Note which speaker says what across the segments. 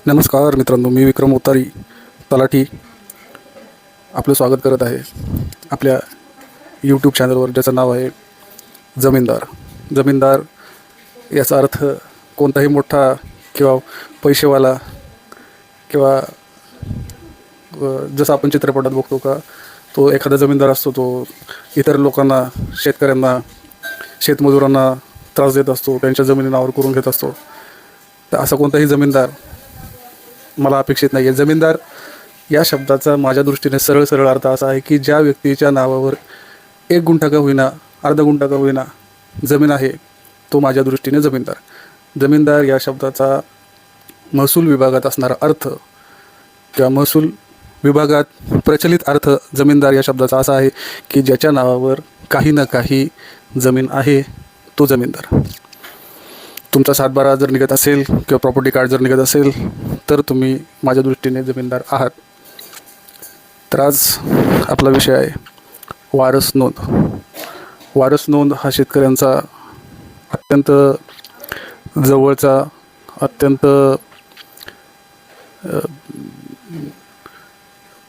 Speaker 1: नमस्कार मित्रांनो, मी विक्रम उतारी तलाठी आपलं स्वागत करत आहे आपल्या यूट्यूब चॅनलवर, ज्याचं नाव आहे जमीनदार. जमीनदार याचा अर्थ कोणताही मोठा किंवा पैसेवाला किंवा जसं आपण चित्रपटात बघतो का, तो एखादा जमीनदार असतो, तो इतर लोकांना, शेतकऱ्यांना, शेतमजुरांना त्रास देत असतो, त्यांच्या जमिनी नावावर करून घेत असतो. तर असा कोणताही जमीनदार मला अपेक्षित नाही आहे. जमीनदार या शब्दाचा माझ्या दृष्टीने सरळ सरळ अर्थ असा आहे की ज्या व्यक्तीच्या नावावर 1 गुंठा का होईना, अर्धा गुंठा का होईना जमीन आहे, तो माझ्या दृष्टीने जमीनदार. जमीनदार या शब्दाचा महसूल विभागात असणारा अर्थ किंवा महसूल विभागात प्रचलित अर्थ जमीनदार या शब्दाचा असा आहे की ज्याच्या नावावर काही ना काही जमीन आहे, तो जमीनदार. तुमचा 7/12 जर निघत असेल किंवा प्रॉपर्टी कार्ड जर निघत असेल तर तुम्ही माझ्या दृष्टीने जमीनदार आहात. तर आज आपला विषय आहे वारस नोंद. वारस नोंद हा शेतकऱ्यांचा अत्यंत जवळचा, अत्यंत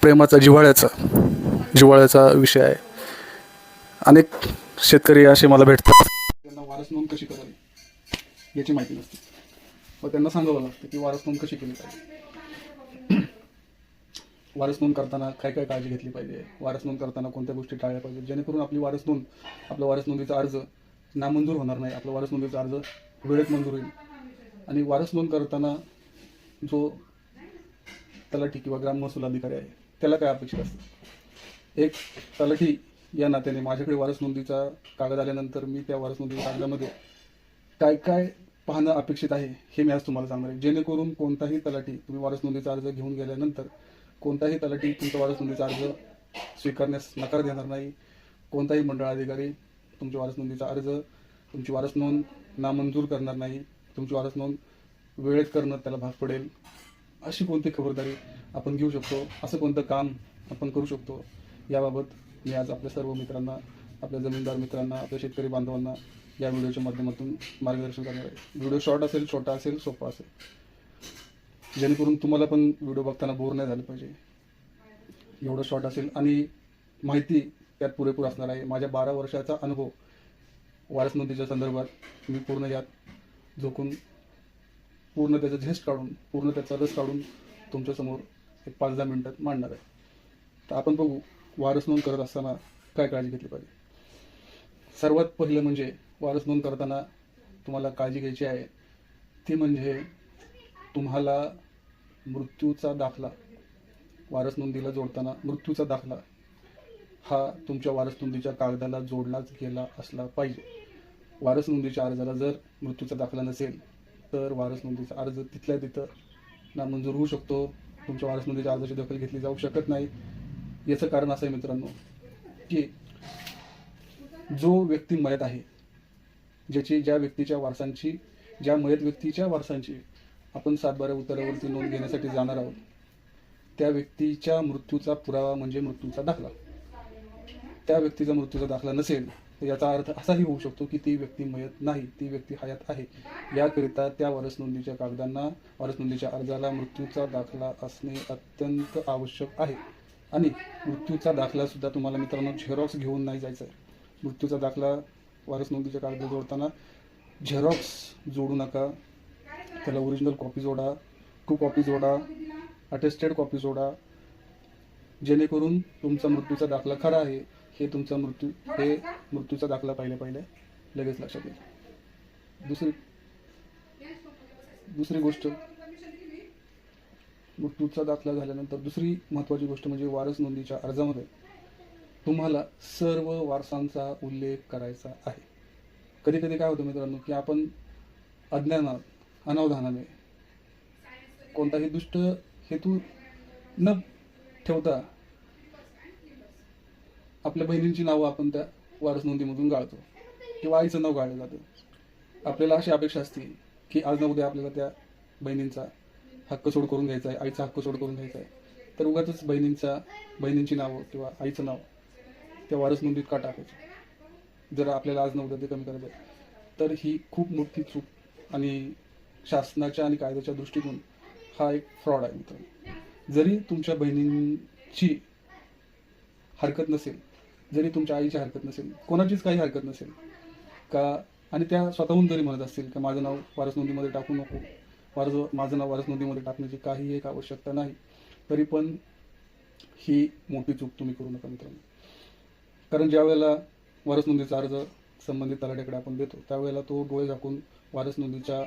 Speaker 1: प्रेमाचा, जिव्हाळ्याचा विषय आहे. अनेक शेतकरी असे मला भेटतात, त्यांना वारस नोंद कशी करावी याची माहिती नसते. मग त्यांना सांगावं लागतं की वारस नोंद कशी केली पाहिजे, वारस नोंद करताना काय काय काळजी घेतली पाहिजे, वारस नोंद करताना कोणत्या गोष्टी टाळल्या पाहिजे, जेणेकरून आपली वारस नोंद, आपला वारस नोंदीचा अर्ज नामंजूर होणार नाही, आपला वारस नोंदीचा अर्ज वेळेत मंजूर होईल. आणि वारस नोंद करताना जो तलाठी किंवा ग्राम महसूल अधिकारी आहे त्याला काय अपेक्षित असतं. एक तलाठी या नात्याने माझ्याकडे वारस नोंदीचा कागद आल्यानंतर मी त्या वारस नोंदीच्या कागदामध्ये काय काय पाहणं अपेक्षित आहे हे मी आज तुम्हाला सांगणार आहे. जेणेकरून कोणताही तलाठी, तुम्ही वारस नोंदीचा अर्ज घेऊन गेल्यानंतर कोणताही तलाठी तुमचा वारस नोंदीचा अर्ज स्वीकारण्यास नकार देणार नाही. कोणताही मंडळ अधिकारी तुमच्या वारस नोंदीचा अर्ज, तुमची वारस नोंद नामंजूर करणार नाही. तुमची वारस नोंद वेळेत करणं त्याला भाग पडेल. अशी कोणती खबरदारी आपण घेऊ शकतो, असं कोणतं काम आपण करू शकतो, याबाबत मी आज आपल्या सर्व मित्रांना, आपल्या जमीनदार मित्रांना, आपल्या शेतकरी बांधवांना या व्हिडिओच्या माध्यमातून मार्गदर्शन करणार आहे. व्हिडिओ शॉर्ट असेल, छोटा असेल, सोपा असेल, जेणेकरून तुम्हाला पण व्हिडिओ बघताना बोर नाही झालं पाहिजे. एवढं शॉर्ट असेल आणि माहिती त्यात पुरेपूर असणार आहे. माझ्या 12 वर्षाचा अनुभव वारस नोंदीच्या संदर्भात मी पूर्ण यात झोकून, पूर्ण त्याचं झेस्ट काढून, पूर्ण त्याचा रस काढून तुमच्यासमोर एक 5-10 मिनिटात मांडणार आहे. तर आपण बघू वारस नोंद करत असताना काय काळजी घेतली पाहिजे. सर्वात पहिलं म्हणजे वारस नोंद करताना तुम्हाला काळजी घ्यायची आहे ती म्हणजे तुम्हाला मृत्यूचा दाखला, वारस नोंदीला जोडताना मृत्यूचा दाखला हा तुमच्या वारस नोंदीच्या कागदाला जोडलाच गेला असला पाहिजे. वारस नोंदीच्या अर्जाला जर मृत्यूचा दाखला नसेल तर वारस नोंदीचा अर्ज तिथल्या तिथं नामंजूर होऊ शकतो. तुमच्या वारस नोंदीच्या अर्जाची दखल घेतली जाऊ शकत नाही. याचं कारण असं आहे मित्रांनो की जो व्यक्ती मयत आहे, ज्या व्यक्तीच्या वारसांची, ज्या मयत व्यक्तीच्या वारसांची आपण 7/12 उतारावरती नोंद घेण्यासाठी जाणार आहोत, त्या व्यक्तीच्या मृत्यूचा पुरावा म्हणजे मृत्यूचा दाखला. त्या व्यक्तीचा मृत्यूचा दाखला नसेल तर याचा अर्थ असाही होऊ शकतो की ती व्यक्ती मयत नाही, ती व्यक्ती हयात आहे. याकरिता त्या वारस नोंदीच्या कागदांना, वारस नोंदीच्या अर्जाला मृत्यूचा दाखला असणे अत्यंत आवश्यक आहे. आणि मृत्यूचा दाखला सुद्धा तुम्हाला मित्रांनो झेरॉक्स घेऊन नाही जायचं आहे. मृत्यूचा दाखला वारस नोंदीच्या कागद जोडताना झेरॉक्स जोडू नका, त्याला ओरिजिनल कॉपी जोडा, 2 कॉपी जोडा, अटेस्टेड कॉपी जोडा, जेणेकरून तुमचा मृत्यूचा दाखला खरा आहे हे मृत्यूचा दाखला पहिले लगेच लक्षात येईल. दुसरी गोष्ट, मृत्यूचा दाखला झाल्यानंतर दुसरी महत्त्वाची गोष्ट म्हणजे वारस नोंदीच्या अर्जामध्ये तुम्हाला सर्व वारसांचा उल्लेख करायचा आहे. कधी कधी काय होतं मित्रांनो की आपण अज्ञानात, अनावधानाने, कोणताही दुष्ट हेतू न ठेवता आपल्या बहिणींची नावं आपण त्या वारस नोंदीमधून गाळतो किंवा आईचं नाव गाळलं जातं. आपल्याला अशी अपेक्षा असते की आज ना उद्या आपल्याला त्या बहिणींचा हक्क सोड करून घ्यायचा आहे, आईचा हक्क सोड करून घ्यायचा आहे. तर उगाचच बहिणींची नावं किंवा आईचं नाव त्या वारस नोंदीत का टाकायचं. जर आपल्याला आज ना उद्या ते कमी करायचं आहे तर ही खूप मोठी चूक आणि शासनाच्या आणि कायद्याच्या दृष्टीतून हा एक फ्रॉड आहे मित्रांनो. जरी तुमच्या बहिणींची हरकत नसेल, जरी तुमच्या आईची हरकत नसेल, कोणाचीच काही हरकत नसेल का, आणि त्या स्वतःहून जरी म्हणत असतील की माझं नाव वारस नोंदीमध्ये टाकू नको, माझं नाव वारस नोंदीमध्ये टाकण्याची काही एक आवश्यकता नाही, तरी पण ही मोठी चूक तुम्ही करू नका मित्रांनो. कारण ज्या वेळेला वारस नोंदीचा अर्ज संबंधित तलाठ्याकडे आपण देतो, त्यावेळेला तो डोळे झाकून वारस नोंदीच्या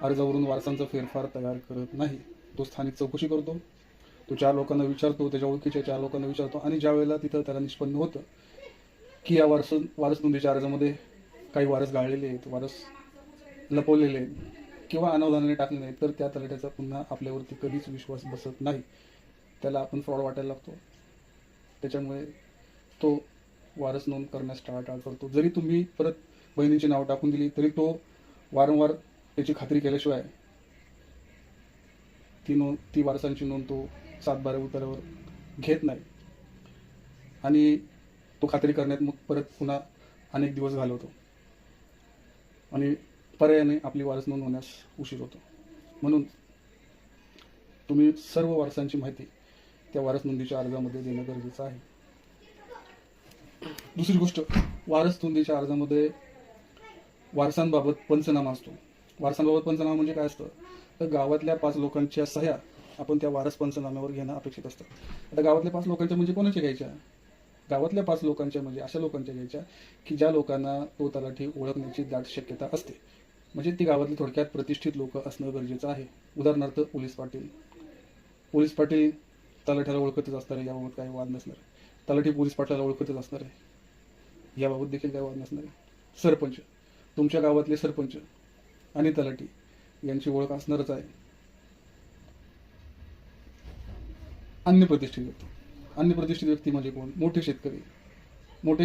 Speaker 1: अर्जावरून वारसांचा फेरफार तयार करत नाही. तो स्थानिक चौकशी करतो, तो 4 लोकांना विचारतो, त्याच्या ओळखीच्या 4 लोकांना विचारतो, आणि ज्या वेळेला तिथं त्याला निष्पन्न होतं की या वारस नोंदीच्या अर्जामध्ये काही वारस गाळलेले आहेत, वारस लपवलेले आहेत किंवा अनावधानाने टाकले नाहीत, तर त्या तलाठ्याचा पुन्हा आपल्यावरती कधीच विश्वास बसत नाही. त्याला आपण फ्रॉड वाटायला लागतो. त्याच्यामुळे तो वारस नोंद करण्यास टाळाटाळ करतो. जरी तुम्ही परत बहिणीची नाव टाकून दिली तरी तो वारंवार त्याची खात्री केल्याशिवाय ती वारसांची नोंद तो 7/12 उतारावर घेत नाही, आणि तो खात्री करण्यात मग परत पुन्हा अनेक दिवस घालवतो, आणि पर्यायाने आपली वारस नोंद होण्यास उशीर होतो. म्हणून तुम्ही सर्व वारसांची माहिती त्या वारस नोंदीच्या अर्जामध्ये देणं गरजेचं आहे. दुसरी गोष्ट, वारस नोंदीच्या अर्जामध्ये वारसांबाबत पंचनामा असतो. वारसांबाबत पंचनामा म्हणजे काय असतं, तर गावातल्या 5 लोकांच्या सह्या आपण त्या वारस पंचनाम्यावर घेणं अपेक्षित असतं. आता गावातल्या 5 लोकांच्या म्हणजे कोणाच्या घ्यायच्या? गावातल्या 5 लोकांच्या म्हणजे अशा लोकांच्या घ्यायच्या की ज्या लोकांना तो तलाठी ओळखण्याची दाट शक्यता असते. म्हणजे ती गावातली थोडक्यात प्रतिष्ठित लोक असणं गरजेचं आहे. उदाहरणार्थ पोलीस पाटील तलाठ्याला ओळखतच असणार आहे, याबाबत काही वाद नसणार आहे. तलाठी पोलीस पाटलाला ओळखतच असणार आहे, याबाबत देखील काही वाद नसणार आहे. सरपंच, तुमच्या गावातले सरपंच आणि तलाठी यांची ओळख असणारच आहे. अन्य प्रतिष्ठित व्यक्ती म्हणजे कोण? मोठे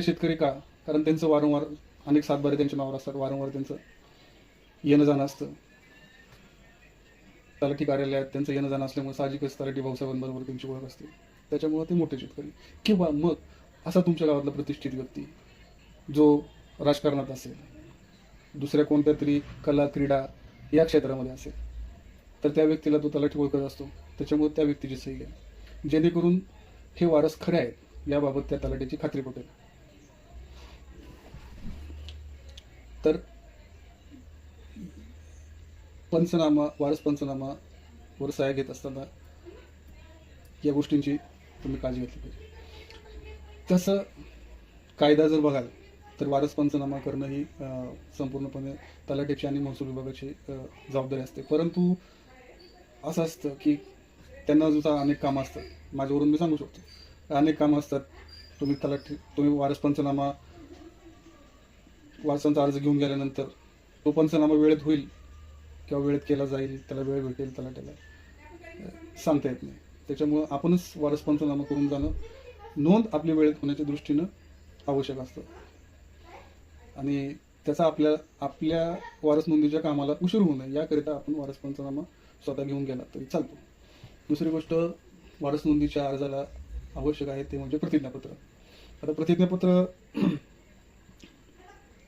Speaker 1: शेतकरी का? कारण त्यांचं वारंवार अनेक 7/12 त्यांच्या नावावर असतात, वारंवार त्यांचं येणं जाणं असतं. तलाठी कार्यालयात त्यांचं येणं जाणं असल्यामुळे साहजिकच तलाठी भाऊसाहेबांबरोबर त्यांची ओळख असते, त्याच्यामुळे ते मोठे शेतकरी. किंवा मग असा तुमच्या गावातला प्रतिष्ठित व्यक्ती जो राजकारणात असेल, दुसऱ्या कोणत्या तरी कला क्रीडा या क्षेत्रामध्ये असेल, तर त्या व्यक्तीला तो तलाठी ओळखत असतो, त्याच्यामुळे त्या व्यक्तीची सही घ्या, जेणेकरून हे वारस खरे आहेत याबाबत त्या तलाठ्याची खात्री पटेल. तर वारस पंचनामावर सह्या घेत असताना या गोष्टींची तुम्ही काळजी घेतली पाहिजे. तसं कायदा जर बघाल तर वारस पंचनामा करणं ही संपूर्णपणे तलाठ्याची आणि महसूल विभागाची जबाबदारी असते. परंतु असं असतं की त्यांना सुद्धा अनेक कामं असतात. माझ्यावरून मी सांगू शकतो, अनेक कामं असतात. तुम्ही वारसांचा अर्ज घेऊन गेल्यानंतर तो पंचनामा वेळेत होईल किंवा वेळेत केला जाईल, त्याला वेळ भेटेल तलाठ्याला सांगता येत नाही. त्याच्यामुळं आपणच वारस पंचनामा करून जाणं, नोंद आपली वेळेत होण्याच्या दृष्टीनं आवश्यक असतं, आणि त्याचा आपल्या वारस नोंदीच्या कामाला उशीर होऊ नये याकरिता आपण वारस पंचनामा स्वतः घेऊन गेला तरी चालतो. दुसरी गोष्ट, वारस नोंदीच्या अर्जाला आवश्यक आहे ते म्हणजे प्रतिज्ञापत्र. आता प्रतिज्ञापत्र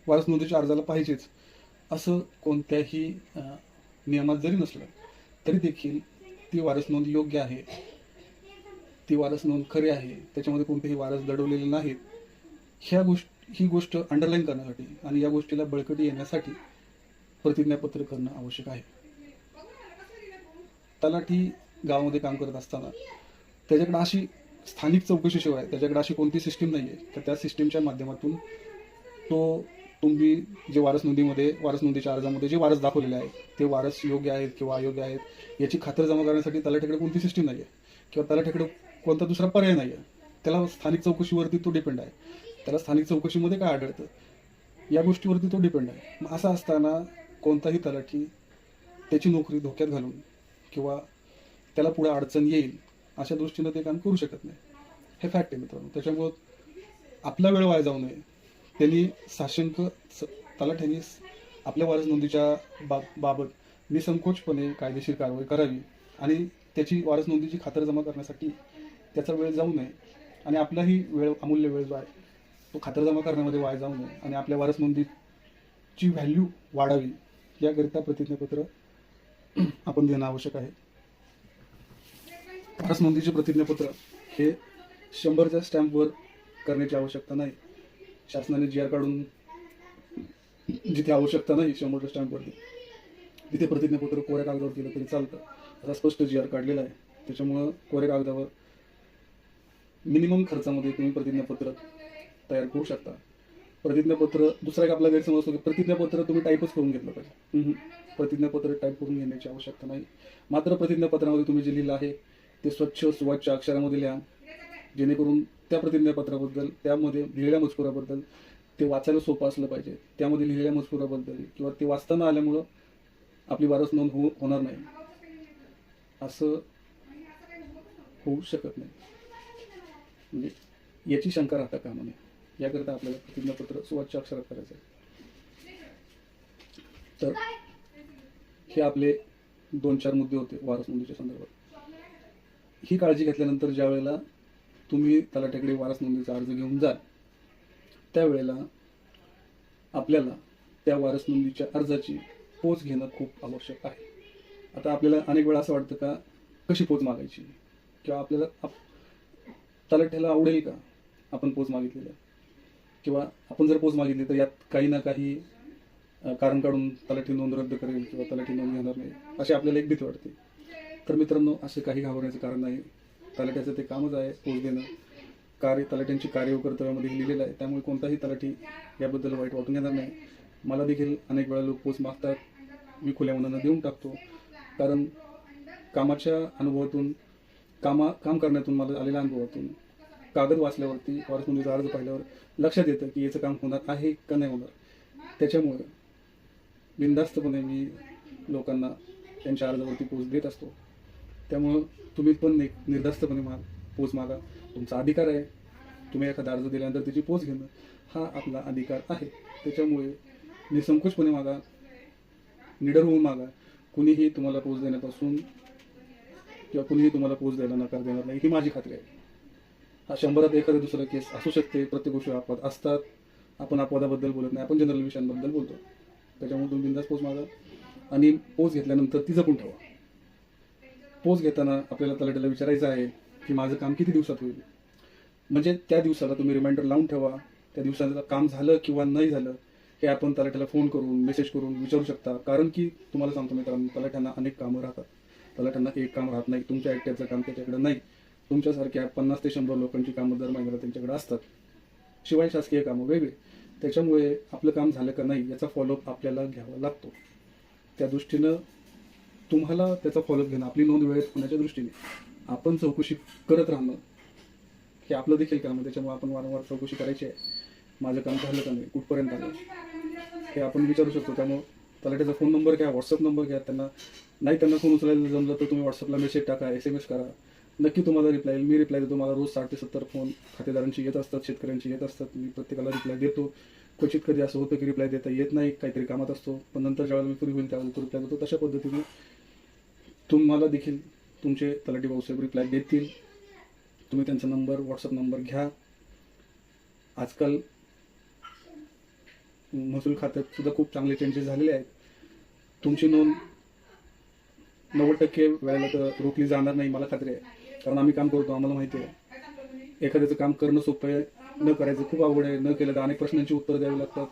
Speaker 1: वारस नोंदीच्या अर्जाला पाहिजेच असं कोणत्याही नियमात जरी नसलं तरी देखील ती वारस नोंद योग्य आहे, ती वारस नोंद खरी आहे, त्याच्यामध्ये कोणतेही वारस दडवलेले नाहीत, ही गोष्ट अंडरलाईन करण्यासाठी आणि या गोष्टीला बळकटी येण्यासाठी प्रतिज्ञापत्र करणं आवश्यक आहे. तलाठी गावामध्ये काम करत असताना त्याच्याकडे अशी स्थानिक चौकशीशिवाय त्याच्याकडे अशी कोणती सिस्टीम नाही आहे, तर त्या सिस्टीमच्या माध्यमातून तुम्ही जे वारस नोंदीच्या अर्जामध्ये जे वारस दाखवलेले आहेत ते वारस योग्य आहेत किंवा अयोग्य आहेत याची खातरजमा करण्यासाठी तलाठ्याकडे कोणती सिस्टीम नाही आहे किंवा तलाठ्याकडे कोणता दुसरा पर्याय नाही आहे. त्याला स्थानिक चौकशीवरती तो डिपेंड आहे. त्याला स्थानिक चौकशीमध्ये काय आढळतं या गोष्टीवरती तो डिपेंड आहे. मग असं असताना कोणताही तलाठी त्याची नोकरी धोक्यात घालून किंवा त्याला पुढे अडचण येईल अशा दृष्टीनं ते काम करू शकत नाही. हे फॅक्ट आहे मित्रांनो. त्याच्यामुळं आपला वेळ वाया जाऊ नये त्यांनी तलाठ्यांनी आपल्या वारस नोंदीच्या बाबत निसंकोचपणे कायदेशीर कारवाई करावी आणि त्याची वारस नोंदीची खातरजमा करण्यासाठी त्याचा वेळ जाऊ नये आणि आपलाही अमूल्य वेळ जो आहे तो खातरजमा करण्यामध्ये वाया जाऊ नये आणि आपल्या वारस नोंदीची व्हॅल्यू वाढावी याकरिता प्रतिज्ञापत्र आपण देणं आवश्यक आहे. वारस नोंदीचे प्रतिज्ञापत्र हे 100च्या स्टॅम्पवर करण्याची आवश्यकता नाही. शासनाने GR काढून जिथे आवश्यकता नाही 100च्या स्टॅम्पवरती तिथे प्रतिज्ञापत्र कोऱ्या कागदावर केलं तरी चालतं. असा स्पष्ट GR काढलेला आहे. त्याच्यामुळं कोऱ्या कागदावर मिनिमम खर्चामध्ये तुम्ही प्रतिज्ञापत्र तयार करू शकता. प्रतिज्ञापत्र दुसरा एक आपला गैरसमज असतो की प्रतिज्ञापत्र तुम्ही टाईपच करून घेतलं पाहिजे. प्रतिज्ञापत्र टाईप करून घेण्याची आवश्यकता नाही. मात्र प्रतिज्ञापत्रामध्ये तुम्ही जे लिहिलं आहे ते स्वच्छ सुवाच्य अक्षरामध्ये लिहा, जेणेकरून त्या प्रतिज्ञापत्राबद्दल, त्यामध्ये लिहिलेल्या मजकुराबद्दल ते वाचायला सोपं असलं पाहिजे. त्यामध्ये लिहिलेल्या मजकुराबद्दल किंवा ते वाचताना आल्यामुळं आपली वारस नोंद होणार नाही, असं होऊ शकत नाही. म्हणजे याची शंका राहता कामा नये. याकरता आपल्याला प्रतिज्ञापत्र सुवाच्य अक्षरात करायचं आहे. तर हे आपले 2-4 मुद्दे होते वारस नोंदीच्या संदर्भात. ही काळजी घेतल्यानंतर ज्या वेळेला तुम्ही तलाठ्याकडे वारस नोंदीचा अर्ज घेऊन जाल त्यावेळेला आपल्याला त्या वारस नोंदीच्या अर्जाची पोच घेणं खूप आवश्यक आहे. आता आपल्याला अनेक वेळा असं वाटतं का कशी पोच मागायची, किंवा आपल्याला तलाठ्याला आवडेल का आपण पोच मागितलेलं, किंवा आपण जर पोच मागितली तर यात काही ना काही कारण काढून तलाठी नोंद रद्द करेल किंवा तलाठी नोंद घेणार नाही, अशी आपल्याला एक भीती वाटते. तर मित्रांनो, असं काही घाबरण्याचं कारण नाही. तलाठ्याचं ते कामच आहे पोच देणं. तलाठ्यांची कार्य व कर्तव्यामध्ये लिहिलेलं आहे. त्यामुळे कोणताही तलाठी याबद्दल वाईट वाटून घेणार नाही. मला देखील अनेक वेळा लोक पोच मागतात, मी खुल्या मनानं देऊन टाकतो. कारण कामाच्या अनुभवातून, काम करण्यातून, मला आलेल्या अनुभवातून, कागद वाचल्यावरती, वारस नोंदीचा अर्ज पाहिल्यावर लक्षात येतं की याचं काम होणार आहे का नाही होणार. त्याच्यामुळे बिनधास्तपणे मी लोकांना त्यांच्या अर्जावरती पोच देत असतो. त्यामुळं तुम्ही पण निर्धास्तपणे पोच मागा. तुमचा अधिकार आहे. तुम्ही एखादा अर्ज दिल्यानंतर त्याची पोच घेणं हा आपला अधिकार आहे. त्याच्यामुळे निसंकोचपणे मागा, निडर होऊन मागा. कुणीही तुम्हाला पोच देण्यापासून किंवा कुणीही तुम्हाला पोच द्यायला नकार देणार नाही, ही माझी खात्री आहे. हा 100त एखादं दुसरं केस असू शकते. प्रत्येक गोष्टी अपवाद असतात. आपण अपवादाबद्दल बोलत नाही, आपण जनरल विषयांबद्दल बोलतो. त्याच्यामुळे तुम्ही बिनधास्त पोच मागा आणि पोच घेतल्यानंतर ती जपून ठेवा. पोच घेताना आपल्याला तलाठ्याला विचारायचं आहे की माझं काम किती दिवसात होईल. म्हणजे त्या दिवसाला तुम्ही रिमाइंडर लावून ठेवा. त्या दिवसाला काम झालं किंवा नाही झालं हे आपण तलाठ्याला फोन करून, मेसेज करून विचारू शकता. कारण की तुम्हाला सांगतो मित्रांनो, तलाठ्यांना अनेक कामं राहतात. तलाठ्यांना एक काम राहत नाही. तुमच्या एकट्याचं काम त्याच्याकडे नाही. तुमच्यासारख्या 50 ते 100 लोकांची कामं दर महिन्याला त्यांच्याकडे असतात. शिवाय शासकीय कामं वेगळे. त्याच्यामुळे आपलं काम झालं का नाही याचा फॉलोअप आपल्याला घ्यावा लागतो. त्या दृष्टीनं तुम्हाला त्याचा फॉलोअप घेणं, आपली नोंद वेळेत होण्याच्या दृष्टीने आपण चौकशी करत राहणं हे आपलं देखील काम आहे. त्याच्यामुळे आपण वारंवार चौकशी करायची आहे. माझं काम झालं का नाही, कुठपर्यंत आलं हे आपण विचारू शकतो. त्यामुळे तलाठ्याचा फोन नंबर घ्या, व्हॉट्सअप नंबर घ्या. त्यांना फोन उचलायला जमलं तर तुम्ही व्हॉट्सअपला मेसेज टाका, SMS करा. नक्की तुम्हाला रिप्लाय येईल. मी रिप्लाय देतो. मला रोज 60 ते 70 फोन खातेदारांची येत असतात, शेतकऱ्यांची येत असतात. मी प्रत्येकाला रिप्लाय देतो. क्वचित कधी असं होतं की रिप्लाय देता येत नाही, काहीतरी कामात असतो, पण नंतर ज्यावेळेला मी फ्री होईल त्यावेळेला तो रिप्लाय देतो. तशा पद्धतीने तुम्हाला देखील तुमचे तलाठी भाऊसाहेब रिप्लाय देतील. तुम्ही त्यांचा नंबर, व्हॉट्सअप नंबर घ्या. आजकाल महसूल खात्यात सुद्धा खूप चांगले चेंजेस झालेले आहेत. तुमची नोंद 90% वेळेला तर रोखली जाणार नाही, मला खात्री आहे. कारण आम्ही काम करतो, आम्हाला माहिती आहे. एखाद्याचं काम करणं सोपं आहे, न करायचं खूप अवघड आहे. न केलं तर अनेक प्रश्नांची उत्तरं द्यावी लागतात.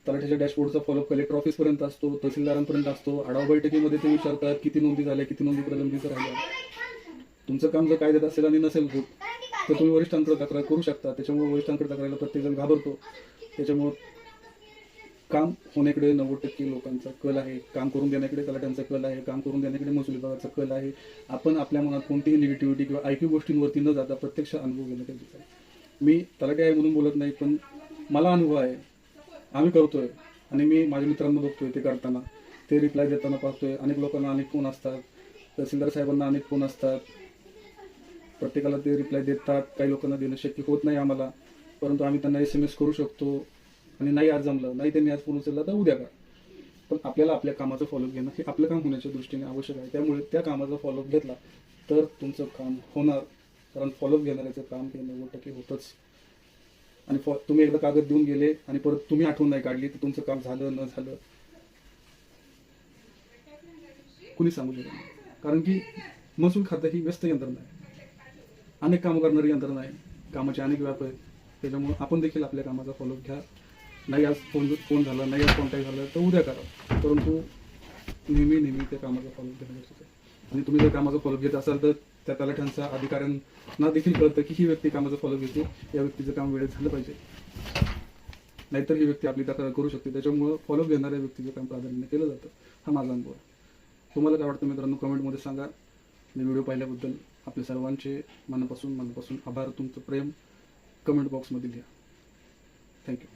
Speaker 1: तलाठ्याच्या डॅशबोर्डचा फॉलोअप कलेक्टर ऑफिसपर्यंत असतो, तहसीलदारांपर्यंत असतो. आढावा बैठकीमध्ये ते विचारतात किती नोंदी झाल्या, किती नोंदी प्रलंबित राहिल्या. तुमचं काम जर कायद्यात असेल आणि नसेल होत तर तुम्ही वरिष्ठांकडे तक्रार करू शकता. त्याच्यामुळे वरिष्ठांकडे तक्रारीला प्रत्येकजण घाबरतो. त्याच्यामुळं काम होण्याकडे 90% लोकांचा कल आहे. काम करून देण्याकडे तलाठ्यांचा कल आहे. काम करून देण्याकडे महसूल विभागाचा कल आहे. आपण आपल्या मनात कोणतीही निगेटिव्हिटी किंवा ऐकीव गोष्टींवरती न जाता प्रत्यक्ष अनुभव घेणं गरजेचं आहे. मी तलाठी आहे म्हणून बोलत नाही, पण मला अनुभव आहे. आम्ही करतोय आणि मी माझ्या मित्रांना बघतोय ते करताना, ते रिप्लाय देताना पाहतोय. अनेक लोकांना अनेक फोन असतात, तहसीलदार साहेबांना अनेक फोन असतात. प्रत्येकाला ते रिप्लाय देतात. काही लोकांना देणं शक्य होत नाही आम्हाला, परंतु आम्ही त्यांना SMS करू शकतो. आणि नाही आज जमलं, नाही त्यांनी आज फोन उचलला तर उद्या का. पण आपल्याला आपल्या कामाचं फॉलोअप घेणं हे आपलं काम होण्याच्या दृष्टीने आवश्यक आहे. त्यामुळे त्या कामाचा फॉलोअप घेतला तर तुमचं काम होणार. कारण फॉलोअप घेणाऱ्याचं काम हे 90% होतंच. आणि तुम्ही एकदा कागद देऊन गेले आणि परत तुम्ही आठवण नाही काढली तर तुमचं काम झालं न झालं कुणी सांगू शकत नाही. कारण की महसूल खातं ही व्यस्त यंत्रणा आहे. अनेक कामं करणारी यंत्रणा आहे, कामाचे अनेक व्याप आहेत. त्याच्यामुळं आपण देखील आपल्या कामाचा फॉलोअप घ्या. नाही आज फोन झाला, नाही आज कॉन्टॅक्ट झाला तर उद्या करा, परंतु नेहमी त्या कामाचा फॉलोअप घेणं गरजेचं आहे. आणि तुम्ही जर कामाचा फॉलोअप घेत असाल तर त्या तलाठ्यांचा अधिकाऱ्यांना देखील कळतं की ही व्यक्ती कामाचा फॉलोअप घेते, या व्यक्तीचं काम वेळेत झालं पाहिजे, नाहीतर ही व्यक्ती आपली तक्रार करू शकते. त्याच्यामुळं फॉलोअप घेणाऱ्या व्यक्तीचं काम प्राधान्याने केलं जातं. हा माझा अनुभव आहे. तुम्हाला काय वाटतं मित्रांनो, कमेंटमध्ये सांगा. आणि व्हिडिओ पाहिल्याबद्दल आपल्या सर्वांचे मनापासून आभार. तुमचं प्रेम कमेंट बॉक्समध्ये लिहा. थँक्यू.